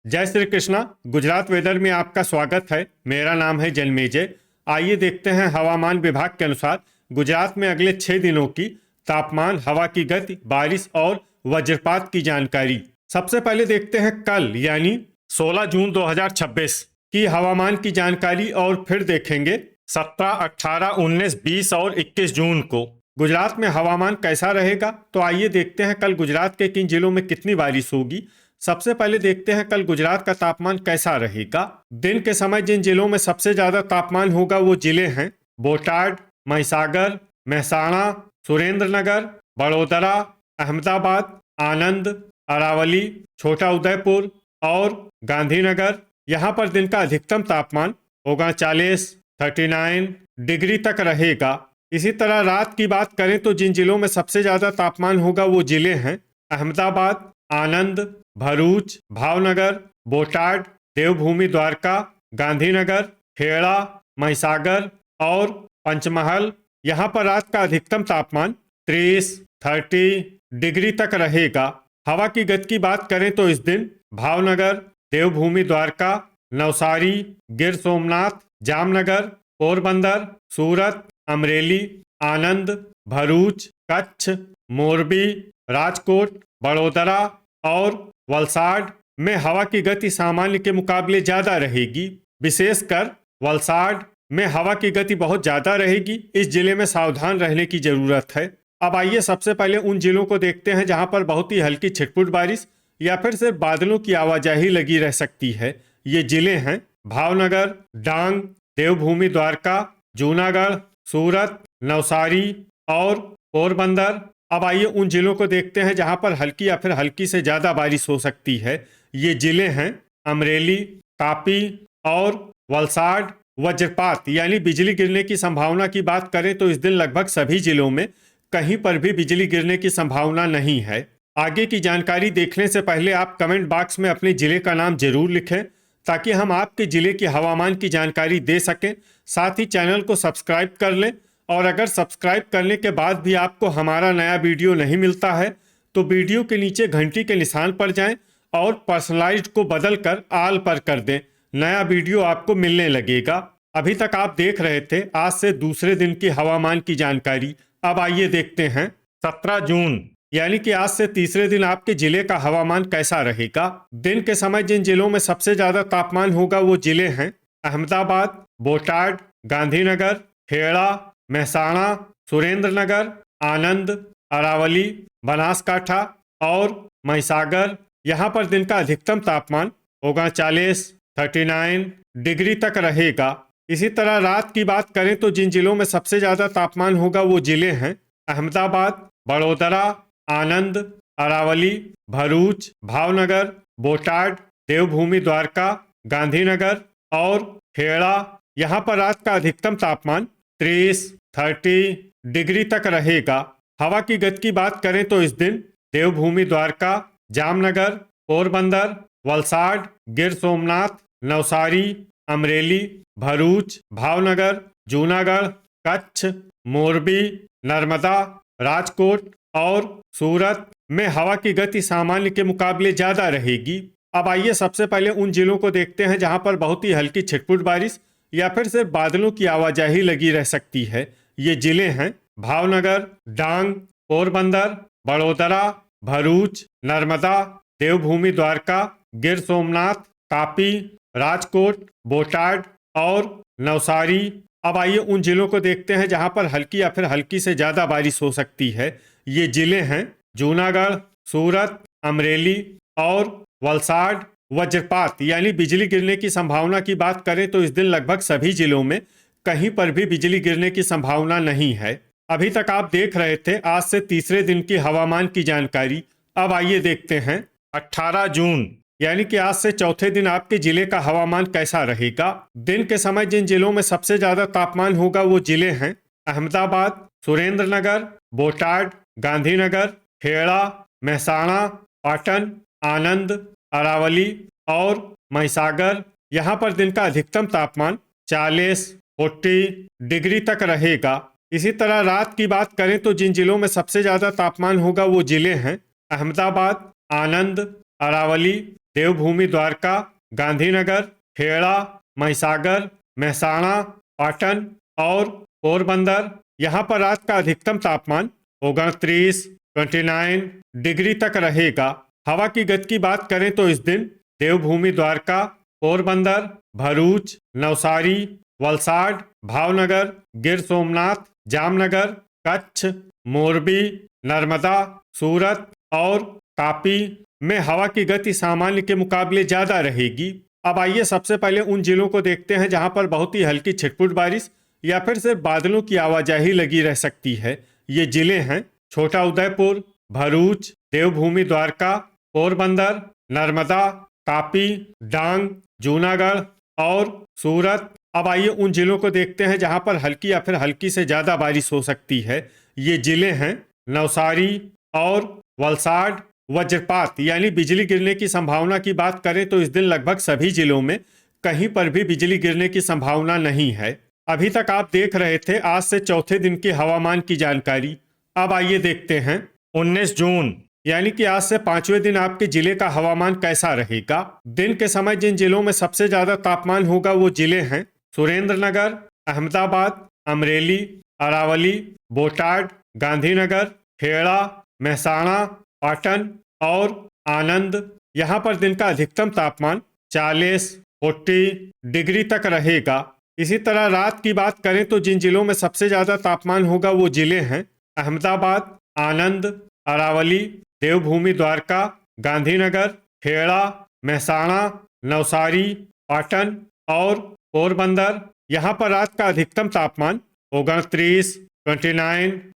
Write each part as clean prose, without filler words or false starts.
जय श्री कृष्णा। गुजरात वेदर में आपका स्वागत है। मेरा नाम है जन्मेजय। आइए देखते हैं हवामान विभाग के अनुसार गुजरात में अगले 6 दिनों की तापमान, हवा की गति, बारिश और वज्रपात की जानकारी। सबसे पहले देखते हैं कल यानी 16 जून 2026 की हवामान की जानकारी और फिर देखेंगे 17, 18, 19, 20 और 21 जून को गुजरात में हवामान कैसा रहेगा। तो आइए देखते हैं कल गुजरात के किन जिलों में कितनी बारिश होगी। सबसे पहले देखते हैं कल गुजरात का तापमान कैसा रहेगा। दिन के समय जिन जिलों में सबसे ज्यादा तापमान होगा वो जिले हैं बोटाड, महिसागर, महसाणा, सुरेंद्रनगर, बड़ोदरा, अहमदाबाद, आनंद, अरावली, छोटा उदयपुर और गांधीनगर। यहाँ पर दिन का अधिकतम तापमान होगा 40, 39 डिग्री तक रहेगा। इसी तरह रात की बात करें तो जिन जिलों में सबसे ज्यादा तापमान होगा वो जिले हैं अहमदाबाद, आनंद, भरूच, भावनगर, बोटाड, देवभूमि द्वारका, गांधीनगर, खेड़ा, महिसागर और पंचमहल। यहाँ पर रात का अधिकतम तापमान 30 डिग्री तक रहेगा। हवा की गति की बात करें तो इस दिन भावनगर, देवभूमि द्वारका, नवसारी, गिर सोमनाथ, जामनगर, पोरबंदर, सूरत, अमरेली, आनंद, भरूच, कच्छ, मोरबी, राजकोट, बड़ोदरा और वलसाड में हवा की गति सामान्य के मुकाबले ज्यादा रहेगी। विशेषकर वलसाड में हवा की गति बहुत ज्यादा रहेगी। इस जिले में सावधान रहने की जरूरत है। अब आइए सबसे पहले उन जिलों को देखते हैं जहां पर बहुत ही हल्की छिटपुट बारिश या फिर सिर्फ बादलों की आवाजाही लगी रह सकती है। ये जिले हैं भावनगर, डांग, देवभूमि द्वारका, जूनागढ़, सूरत, नवसारी और पोरबंदर। अब आइए उन जिलों को देखते हैं जहां पर हल्की या फिर हल्की से ज्यादा बारिश हो सकती है। ये जिले हैं अमरेली, तापी और वलसाड। वज्रपात यानी बिजली गिरने की संभावना की बात करें तो इस दिन लगभग सभी जिलों में कहीं पर भी बिजली गिरने की संभावना नहीं है। आगे की जानकारी देखने से पहले आप कमेंट बॉक्स में अपने जिले का नाम जरूर लिखें ताकि हम आपके जिले की हवामान की जानकारी दे सकें। साथ ही चैनल को सब्सक्राइब कर लें और अगर सब्सक्राइब करने के बाद भी आपको हमारा नया वीडियो नहीं मिलता है तो वीडियो के नीचे घंटी के निशान पर जाएं और पर्सनलाइज्ड को बदलकर आल पर कर दें। नया वीडियो आपको मिलने लगेगा। अभी तक आप देख रहे थे आज से दूसरे दिन की हवामान की जानकारी। अब आइए देखते हैं 17 जून यानी कि आज से तीसरे दिन आपके जिले का हवामान कैसा रहेगा। दिन के समय जिन जिलों में सबसे ज्यादा तापमान होगा वो जिले हैं अहमदाबाद, बोटाड, गांधीनगर, खेड़ा, महसाणा, सुरेंद्रनगर, आनंद, अरावली, बनासकाठा और महिसागर। यहाँ पर दिन का अधिकतम तापमान होगा 40, 39 डिग्री तक रहेगा। इसी तरह रात की बात करें तो जिन जिलों में सबसे ज्यादा तापमान होगा वो जिले हैं अहमदाबाद, बड़ोदरा, आनंद, अरावली, भरूच, भावनगर, बोटाड, देवभूमि द्वारका, गांधीनगर और खेड़ा। यहाँ पर रात का अधिकतम तापमान 30 डिग्री तक रहेगा। हवा की गति की बात करें तो इस दिन देवभूमि द्वारका, जामनगर, पोरबंदर, वलसाड, गिर सोमनाथ, नवसारी, अमरेली, भरूच, भावनगर, जूनागढ़, कच्छ, मोरबी, नर्मदा, राजकोट और सूरत में हवा की गति सामान्य के मुकाबले ज्यादा रहेगी। अब आइए सबसे पहले उन जिलों को देखते हैं जहां पर बहुत ही हल्की छिटपुट बारिश या फिर सिर्फ बादलों की आवाजाही लगी रह सकती है। ये जिले हैं भावनगर, डांग, पोरबंदर, बड़ोदरा, भरूच, नर्मदा, देवभूमि द्वारका, गिर सोमनाथ, तापी, राजकोट, बोटाड और नवसारी। अब आइए उन जिलों को देखते हैं जहां पर हल्की या फिर हल्की से ज्यादा बारिश हो सकती है। ये जिले हैं जूनागढ़, सूरत, अमरेली और वलसाड। वज्रपात यानी बिजली गिरने की संभावना की बात करें तो इस दिन लगभग सभी जिलों में कहीं पर भी बिजली गिरने की संभावना नहीं है। अभी तक आप देख रहे थे आज से तीसरे दिन की हवामान की जानकारी। अब आइए देखते हैं 18 जून यानी कि आज से चौथे दिन आपके जिले का हवामान कैसा रहेगा। दिन के समय जिन जिलों में सबसे ज्यादा तापमान होगा वो जिले हैं अहमदाबाद, सुरेंद्रनगर, बोटाड, गांधीनगर, खेड़ा, महसाणा, पाटन, आनंद, अरावली और महिसागर। यहाँ पर दिन का अधिकतम तापमान 40 डिग्री तक रहेगा। इसी तरह रात की बात करें तो जिन जिलों में सबसे ज्यादा तापमान होगा वो जिले हैं अहमदाबाद, आनंद, अरावली, देवभूमि द्वारका, गांधीनगर, खेड़ा, महिसागर, महसाणा, पाटन और पोरबंदर। यहाँ पर रात का अधिकतम तापमान 29 डिग्री तक रहेगा। हवा की गति की बात करें तो इस दिन देवभूमि द्वारका, पोरबंदर, भरूच, नवसारी, वलसाड, भावनगर, गिर सोमनाथ, जामनगर, कच्छ, मोरबी, नर्मदा, सूरत और तापी में हवा की गति सामान्य के मुकाबले ज्यादा रहेगी। अब आइए सबसे पहले उन जिलों को देखते हैं जहां पर बहुत ही हल्की छिटपुट बारिश या फिर सिर्फ बादलों की आवाजाही लगी रह सकती है। ये जिले हैं छोटा उदयपुर, भरूच, देवभूमि द्वारका, पोरबंदर, नर्मदा, तापी, डांग, जूनागढ़ और सूरत। अब आइए उन जिलों को देखते हैं जहां पर हल्की या फिर हल्की से ज्यादा बारिश हो सकती है। ये जिले हैं नवसारी और वलसाड। वज्रपात यानी बिजली गिरने की संभावना की बात करें तो इस दिन लगभग सभी जिलों में कहीं पर भी बिजली गिरने की संभावना नहीं है। अभी तक आप देख रहे थे आज से चौथे दिन की हवामान की जानकारी। अब आइए देखते हैं 19 जून यानी कि आज से पांचवें दिन आपके जिले का हवामान कैसा रहेगा। दिन के समय जिन जिलों में सबसे ज्यादा तापमान होगा वो जिले हैं सुरेंद्रनगर, अहमदाबाद, अमरेली, अरावली, बोटाड, गांधीनगर, खेड़ा, महसाणा, पाटन और आनंद। यहाँ पर दिन का अधिकतम तापमान 40 डिग्री तक रहेगा। इसी तरह रात की बात करें तो जिन जिलों में सबसे ज्यादा तापमान होगा वो जिले हैं अहमदाबाद, आनंद, अरावली, देवभूमि द्वारका, गांधीनगर, खेड़ा, महसाणा, नवसारी, पाटन और पोरबंदर। यहाँ पर रात का अधिकतम तापमान 29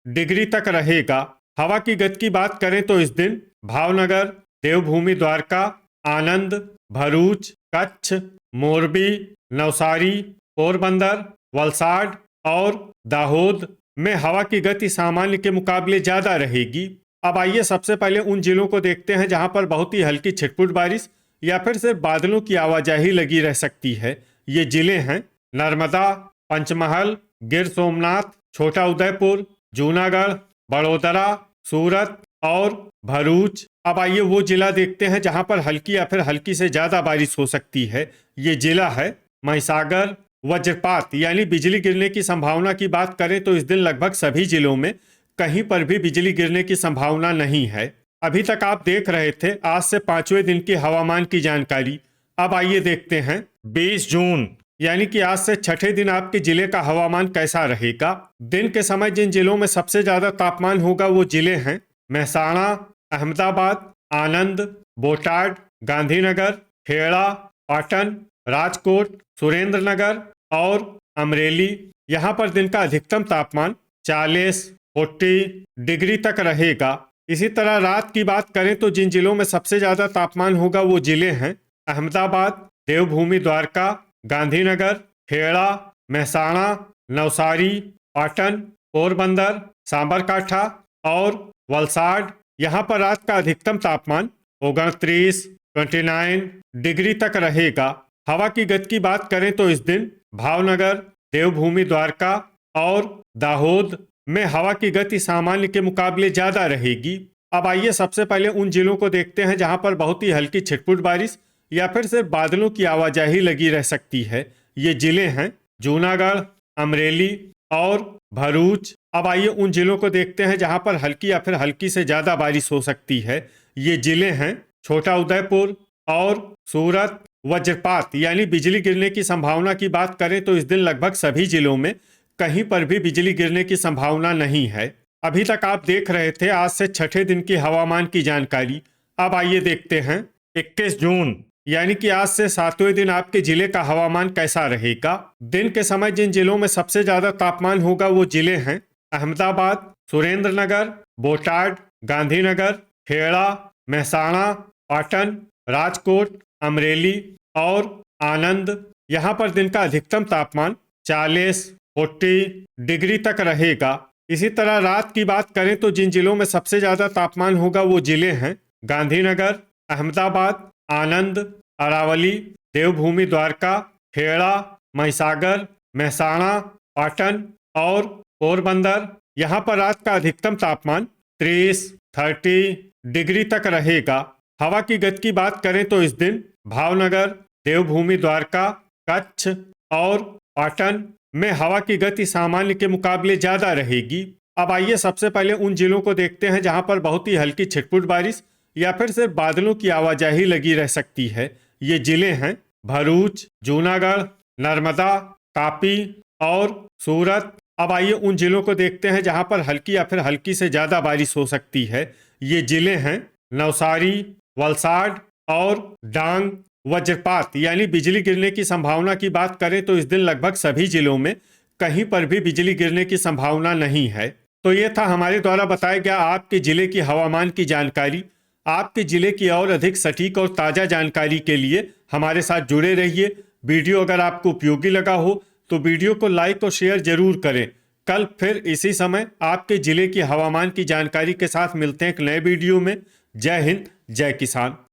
डिग्री तक रहेगा। हवा की गति की बात करें तो इस दिन भावनगर, देवभूमि द्वारका, आनंद, भरूच, कच्छ, मोरबी, नवसारी, पोरबंदर, वलसाड और दाहोद में हवा की गति सामान्य के मुकाबले ज्यादा रहेगी। अब आइए सबसे पहले उन जिलों को देखते हैं जहां पर बहुत ही हल्की छिटपुट बारिश या फिर सिर्फ बादलों की आवाजाही लगी रह सकती है। ये जिले हैं नर्मदा, पंचमहल, गिर सोमनाथ, छोटा उदयपुर, जूनागढ़, बड़ोदरा, सूरत और भरूच। अब आइए वो जिला देखते हैं जहां पर हल्की या फिर हल्की से ज्यादा बारिश हो सकती है। ये जिला है महिसागर। वज्रपात यानी बिजली गिरने की संभावना की बात करें तो इस दिन लगभग सभी जिलों में कहीं पर भी बिजली गिरने की संभावना नहीं है। अभी तक आप देख रहे थे आज से पांचवें दिन की हवामान की जानकारी। अब आइए देखते हैं 20 जून यानी कि आज से छठे दिन आपके जिले का हवामान कैसा रहेगा। दिन के समय जिन जिलों में सबसे ज्यादा तापमान होगा वो जिले हैं महसाणा, अहमदाबाद, आनंद, बोटाड, गांधीनगर, खेड़ा, पाटन, राजकोट, सुरेंद्रनगर और अमरेली। यहाँ पर दिन का अधिकतम तापमान 40 डिग्री तक रहेगा। इसी तरह रात की बात करें तो जिन जिलों में सबसे ज्यादा तापमान होगा वो जिले हैं अहमदाबाद, देवभूमि द्वारका, गांधीनगर, खेड़ा, महसाणा, नवसारी, पाटन, पोरबंदर, सांबरकाठा और वलसाड। यहाँ पर रात का अधिकतम तापमान 29 डिग्री तक रहेगा। हवा की गति की बात करें तो इस दिन भावनगर, देवभूमि द्वारका और दाहोद में हवा की गति सामान्य के मुकाबले ज्यादा रहेगी। अब आइए सबसे पहले उन जिलों को देखते हैं जहां पर बहुत ही हल्की छिटपुट बारिश या फिर सिर्फ बादलों की आवाजाही लगी रह सकती है। ये जिले हैं जूनागढ़, अमरेली और भरूच। अब आइए उन जिलों को देखते हैं जहां पर हल्की या फिर हल्की से ज्यादा बारिश हो सकती है। ये जिले हैं छोटा उदयपुर और सूरत। वज्रपात यानी बिजली गिरने की संभावना की बात करें तो इस दिन लगभग सभी जिलों में कहीं पर भी बिजली गिरने की संभावना नहीं है। अभी तक आप देख रहे थे आज से छठे दिन की हवामान की जानकारी। अब आइए देखते हैं 21 जून यानी कि आज से सातवें दिन आपके जिले का हवामान कैसा रहेगा। दिन के समय जिन जिलों में सबसे ज्यादा तापमान होगा वो जिले हैं अहमदाबाद, सुरेंद्रनगर, बोटाड, गांधीनगर, खेड़ा, महसाणा, पाटन, राजकोट, अमरेली और आनंद। यहाँ पर दिन का अधिकतम तापमान 40 डिग्री तक रहेगा। इसी तरह रात की बात करें तो जिन जिलों में सबसे ज्यादा तापमान होगा वो जिले हैं गांधीनगर, अहमदाबाद, आनंद, अरावली, देवभूमि द्वारका, खेड़ा, महिसागर, महसाणा, पाटन और पोरबंदर। यहाँ पर रात का अधिकतम तापमान 30 डिग्री तक रहेगा। हवा की गति की बात करें तो इस दिन भावनगर, देवभूमि द्वारका, कच्छ और पाटन में हवा की गति सामान्य के मुकाबले ज्यादा रहेगी। अब आइए सबसे पहले उन जिलों को देखते हैं जहां पर बहुत ही हल्की छिटपुट बारिश या फिर सिर्फ बादलों की आवाजाही लगी रह सकती है। ये जिले हैं भरूच, जूनागढ़, नर्मदा, तापी और सूरत। अब आइए उन जिलों को देखते हैं जहां पर हल्की या फिर हल्की से ज्यादा बारिश हो सकती है। ये जिले हैं नवसारी, वलसाड और डांग। वज्रपात यानी बिजली गिरने की संभावना की बात करें तो इस दिन लगभग सभी जिलों में कहीं पर भी बिजली गिरने की संभावना नहीं है। तो ये था हमारे द्वारा बताया गया आपके जिले की हवामान की जानकारी। आपके जिले की और अधिक सटीक और ताज़ा जानकारी के लिए हमारे साथ जुड़े रहिए। वीडियो अगर आपको उपयोगी लगा हो तो वीडियो को लाइक और शेयर जरूर करें। कल फिर इसी समय आपके जिले की हवामान की जानकारी के साथ मिलते हैं एक नए वीडियो में। जय हिंद, जय किसान।